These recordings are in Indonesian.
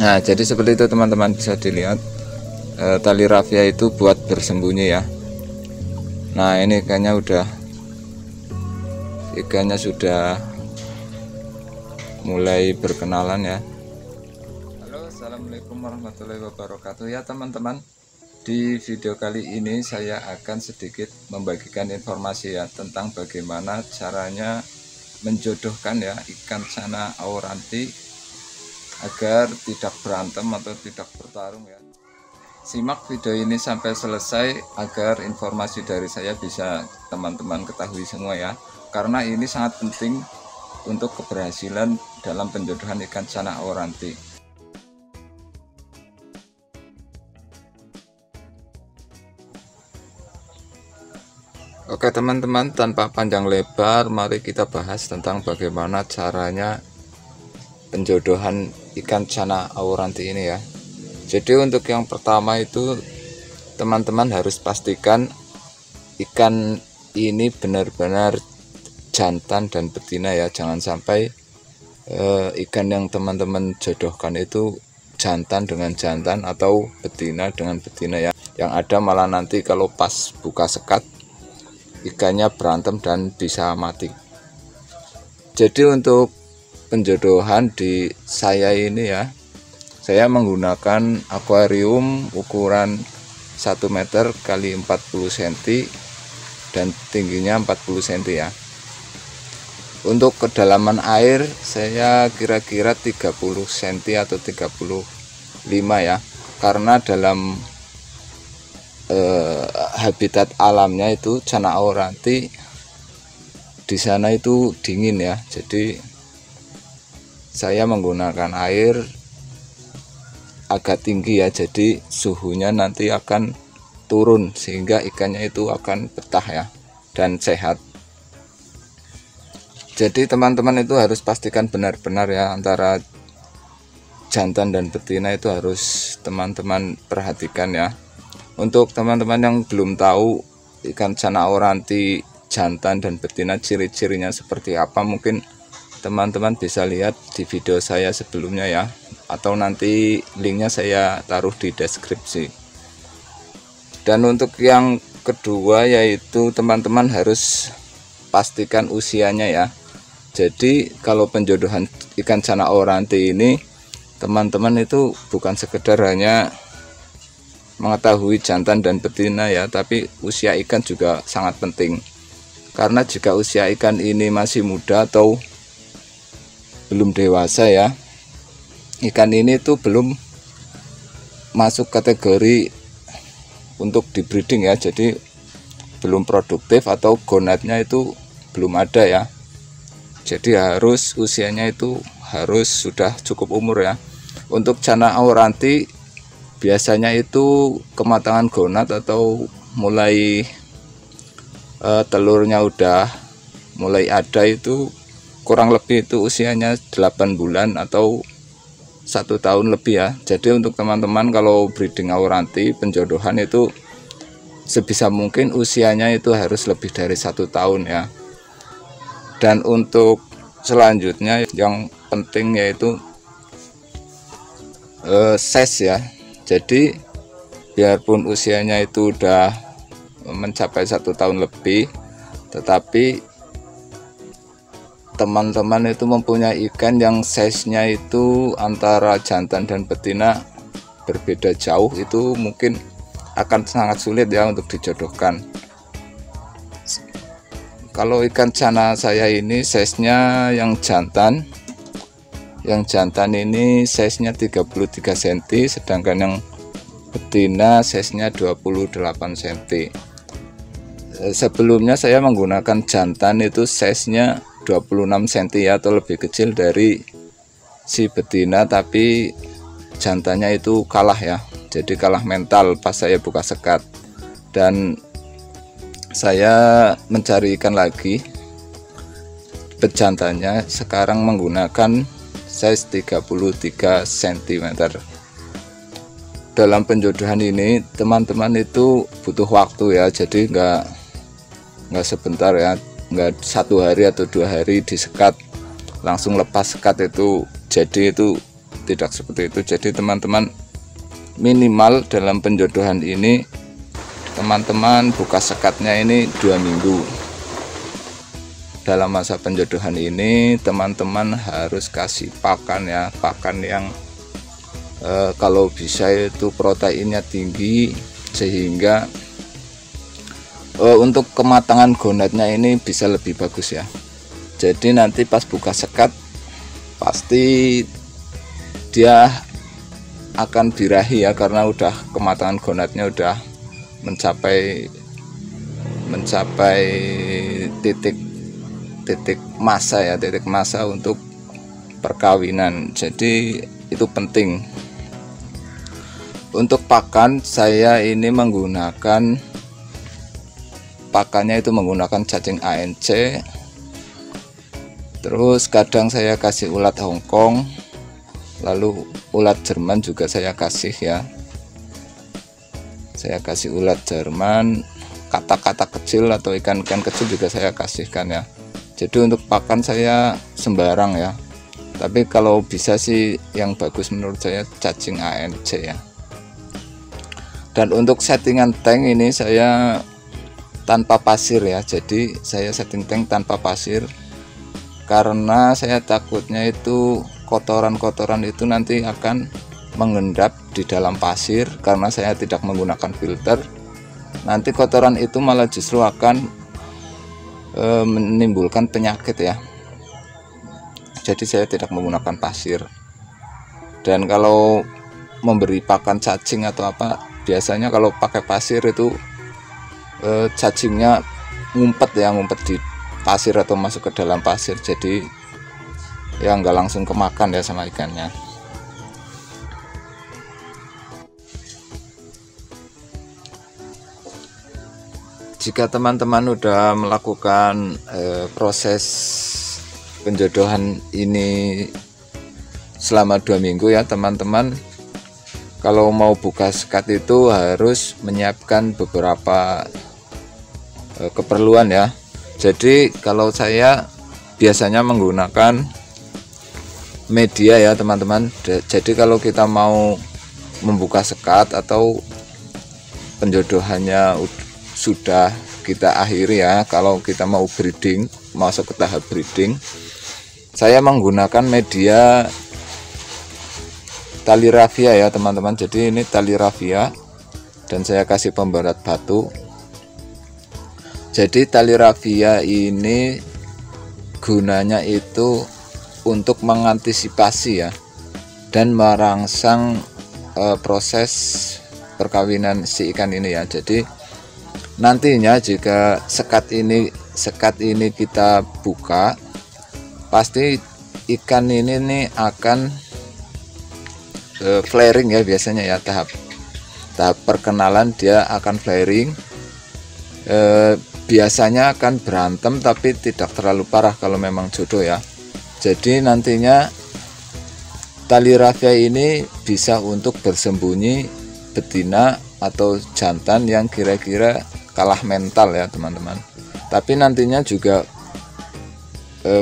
Nah, jadi seperti itu teman-teman, bisa dilihat tali rafia itu buat bersembunyi ya. Nah, ini ikannya sudah mulai berkenalan ya. Halo, assalamualaikum warahmatullahi wabarakatuh ya teman-teman. Di video kali ini saya akan sedikit membagikan informasi ya tentang bagaimana caranya menjodohkan ya ikan cana auranti agar tidak berantem atau tidak bertarung ya. Simak video ini sampai selesai agar informasi dari saya bisa teman-teman ketahui semua ya, karena ini sangat penting untuk keberhasilan dalam penjodohan ikan cana auranti. Oke teman-teman, tanpa panjang lebar, mari kita bahas tentang bagaimana caranya penjodohan ikan cana auranti ini ya. Jadi untuk yang pertama itu teman-teman harus pastikan ikan ini benar-benar jantan dan betina ya. Jangan sampai ikan yang teman-teman jodohkan itu jantan dengan jantan atau betina dengan betina ya. Yang ada malah nanti kalau pas buka sekat ikannya berantem dan bisa mati. Jadi untuk penjodohan di saya ini ya, saya menggunakan akuarium ukuran 1 meter kali 40 cm dan tingginya 40 cm ya. Untuk kedalaman air saya kira-kira 30 cm atau 35 ya, karena dalam habitat alamnya itu cana auranti di sana itu dingin ya. Jadi saya menggunakan air agak tinggi ya, jadi suhunya nanti akan turun sehingga ikannya itu akan betah ya dan sehat. Jadi teman-teman itu harus pastikan benar-benar ya, antara jantan dan betina itu harus teman-teman perhatikan ya. Untuk teman-teman yang belum tahu ikan cana auranti jantan dan betina ciri-cirinya seperti apa, mungkin teman-teman bisa lihat di video saya sebelumnya ya, atau nanti linknya saya taruh di deskripsi. Dan untuk yang kedua yaitu teman-teman harus pastikan usianya ya. Jadi kalau penjodohan ikan cana auranti ini, teman-teman itu bukan sekedar hanya mengetahui jantan dan betina ya, tapi usia ikan juga sangat penting. Karena jika usia ikan ini masih muda atau belum dewasa ya, ikan ini tuh belum masuk kategori untuk di breeding ya, jadi belum produktif atau gonadnya itu belum ada ya. Jadi harus usianya itu harus sudah cukup umur ya. Untuk cana auranti biasanya itu kematangan gonad atau mulai telurnya udah mulai ada itu kurang lebih itu usianya 8 bulan atau 1 tahun lebih ya. Jadi untuk teman-teman kalau breeding auranti penjodohan itu sebisa mungkin usianya itu harus lebih dari 1 tahun ya. Dan untuk selanjutnya yang penting yaitu size ya. Jadi biarpun usianya itu udah mencapai 1 tahun lebih, tetapi teman-teman itu mempunyai ikan yang size-nya itu antara jantan dan betina berbeda jauh, itu mungkin akan sangat sulit ya untuk dijodohkan. Kalau ikan cana saya ini size-nya yang jantan ini size-nya 33 cm, sedangkan yang betina size-nya 28 cm. Sebelumnya saya menggunakan jantan itu size-nya 26 cm ya, atau lebih kecil dari si betina, tapi jantannya itu kalah ya. Jadi kalah mental pas saya buka sekat. Dan saya mencari ikan lagi, bejantannya sekarang menggunakan size 33 cm. Dalam penjodohan ini teman-teman itu butuh waktu ya, jadi nggak sebentar ya, nggak 1 hari atau 2 hari disekat langsung lepas sekat itu jadi itu tidak seperti itu. Jadi teman-teman, minimal dalam penjodohan ini teman-teman buka sekatnya ini 2 minggu. Dalam masa penjodohan ini teman-teman harus kasih pakan ya, pakan yang kalau bisa itu proteinnya tinggi, sehingga untuk kematangan gonadnya ini bisa lebih bagus ya. Jadi nanti pas buka sekat pasti dia akan birahi ya, karena udah kematangan gonadnya udah mencapai titik masa untuk perkawinan. Jadi itu penting. Untuk pakan saya ini menggunakan pakannya itu menggunakan cacing ANC, terus kadang saya kasih ulat Hongkong, lalu ulat Jerman juga saya kasih ya. Saya kasih ulat Jerman, kata-kata kecil atau ikan-ikan kecil juga saya kasihkan ya. Jadi untuk pakan saya sembarang ya, tapi kalau bisa sih yang bagus menurut saya cacing ANC ya. Dan untuk settingan tank ini saya tanpa pasir ya, jadi saya setting tank tanpa pasir karena saya takutnya itu kotoran-kotoran itu nanti akan mengendap di dalam pasir. Karena saya tidak menggunakan filter, nanti kotoran itu malah justru akan menimbulkan penyakit ya. Jadi saya tidak menggunakan pasir. Dan kalau memberi pakan cacing atau apa, biasanya kalau pakai pasir itu cacingnya ngumpet di pasir atau masuk ke dalam pasir, jadi ya nggak langsung kemakan ya sama ikannya. Jika teman-teman udah melakukan proses penjodohan ini selama 2 minggu ya teman-teman, kalau mau buka sekat itu harus menyiapkan beberapa keperluan ya. Jadi kalau saya biasanya menggunakan media ya teman-teman. Jadi kalau kita mau membuka sekat atau penjodohannya sudah kita akhiri ya, kalau kita mau breeding, masuk ke tahap breeding, saya menggunakan media tali rafia ya teman-teman. Jadi ini tali rafia dan saya kasih pemberat batu. Jadi tali rafia ini gunanya itu untuk mengantisipasi ya dan merangsang proses perkawinan si ikan ini ya. Jadi nantinya jika sekat ini kita buka, pasti ikan ini nih akan flaring ya biasanya ya. Tahap perkenalan dia akan flaring, biasanya akan berantem tapi tidak terlalu parah kalau memang jodoh ya. Jadi nantinya tali rafia ini bisa untuk bersembunyi betina atau jantan yang kira-kira kalah mental ya teman-teman. Tapi nantinya juga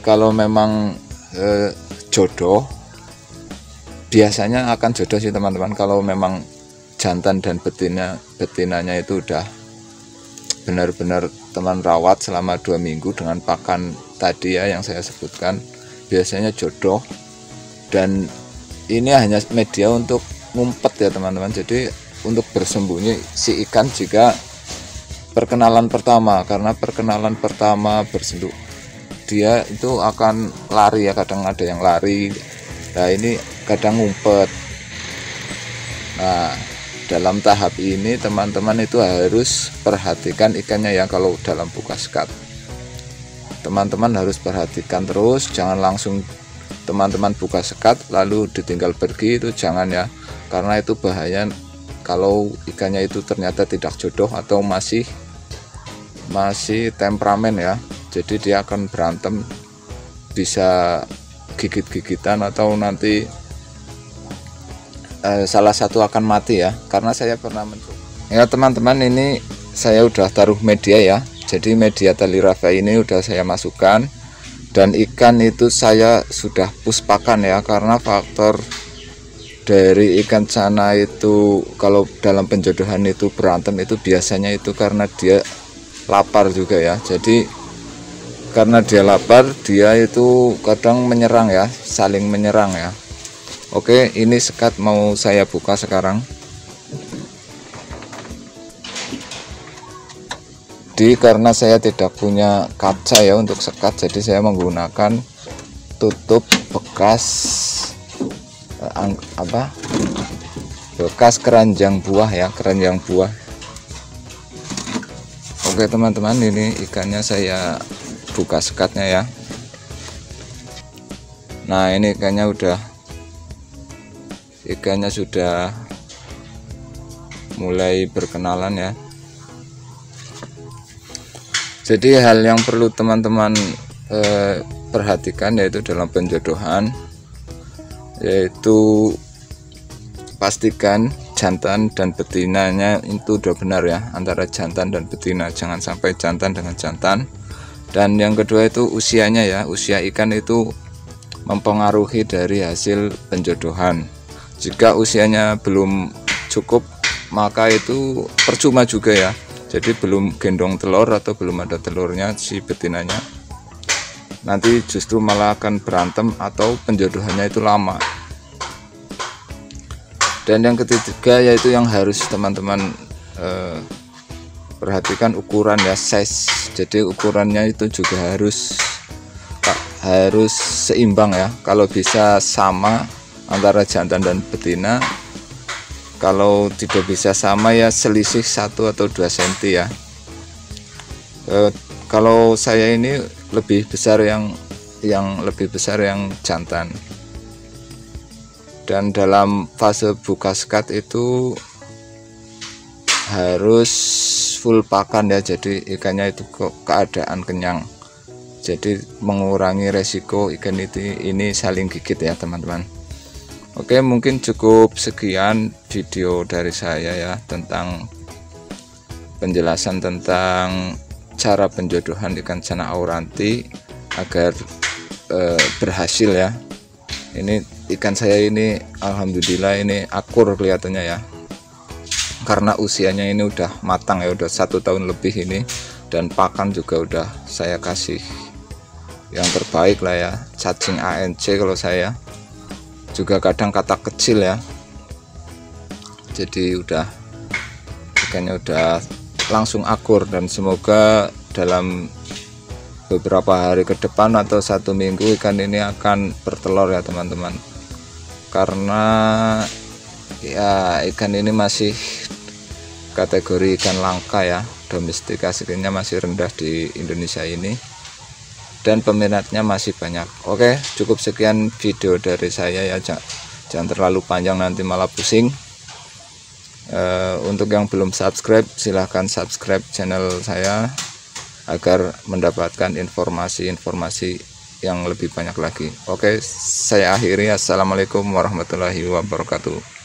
kalau memang jodoh, biasanya akan jodoh sih teman-teman kalau memang jantan dan betinanya itu udah benar-benar teman rawat selama 2 minggu dengan pakan tadi ya yang saya sebutkan, biasanya jodoh. Dan ini hanya media untuk ngumpet ya teman-teman. Jadi untuk bersembunyi si ikan jika perkenalan pertama, karena perkenalan pertama bersentuh dia itu akan lari ya, kadang ada yang lari. Nah ini kadang ngumpet. Nah dalam tahap ini teman-teman itu harus perhatikan ikannya ya. Kalau dalam buka sekat teman-teman harus perhatikan terus, jangan langsung teman-teman buka sekat lalu ditinggal pergi, itu jangan ya, karena itu bahaya kalau ikannya itu ternyata tidak jodoh atau masih temperamen ya. Jadi dia akan berantem, bisa gigit-gigitan atau nanti salah satu akan mati ya. Karena saya pernah mencoba ya teman-teman, ini saya udah taruh media ya. Jadi media tali rafia ini udah saya masukkan, dan ikan itu saya sudah push pakan ya, karena faktor dari ikan cana itu kalau dalam penjodohan itu berantem itu biasanya itu karena dia lapar juga ya. Jadi karena dia lapar, dia itu kadang menyerang ya, saling menyerang ya. Oke, ini sekat mau saya buka sekarang. Karena saya tidak punya kaca ya untuk sekat, jadi saya menggunakan tutup bekas bekas keranjang buah ya, keranjang buah. Oke teman-teman, ini ikannya saya buka sekatnya ya. Nah, ini ikannya sudah mulai berkenalan ya. Jadi hal yang perlu teman-teman perhatikan yaitu dalam penjodohan, yaitu pastikan jantan dan betinanya itu udah benar ya, antara jantan dan betina, jangan sampai jantan dengan jantan. Dan yang kedua itu usianya ya, usia ikan itu mempengaruhi dari hasil penjodohan. Jika usianya belum cukup, maka itu percuma juga ya. Jadi belum gendong telur atau belum ada telurnya si betinanya, nanti justru malah akan berantem atau penjodohannya itu lama. Dan yang ketiga yaitu yang harus teman-teman perhatikan ukuran ya, size. Jadi ukurannya itu juga harus seimbang ya. Kalau bisa sama antara jantan dan betina. Kalau tidak bisa sama ya selisih 1 atau 2 cm ya. Kalau saya ini lebih besar yang jantan. Dan dalam fase buka sekat itu harus full pakan ya, jadi ikannya itu keadaan kenyang. Jadi mengurangi resiko ikan ini saling gigit ya teman-teman. Oke, mungkin cukup sekian video dari saya ya tentang penjelasan tentang cara penjodohan ikan cana auranti agar berhasil ya. Ini ikan saya ini alhamdulillah ini akur kelihatannya ya, karena usianya ini udah matang ya, udah 1 tahun lebih ini, dan pakan juga udah saya kasih yang terbaik lah ya, cacing ANC kalau saya juga kadang katak kecil ya. Jadi ikannya udah langsung akur, dan semoga dalam beberapa hari ke depan atau 1 minggu ikan ini akan bertelur ya teman-teman. Karena ya ikan ini masih kategori ikan langka ya, domestikasinya masih rendah di Indonesia ini, dan peminatnya masih banyak. Oke, cukup sekian video dari saya ya, jangan terlalu panjang nanti malah pusing. Untuk yang belum subscribe, silahkan subscribe channel saya agar mendapatkan informasi-informasi yang lebih banyak lagi. Oke, saya akhiri. Assalamualaikum warahmatullahi wabarakatuh.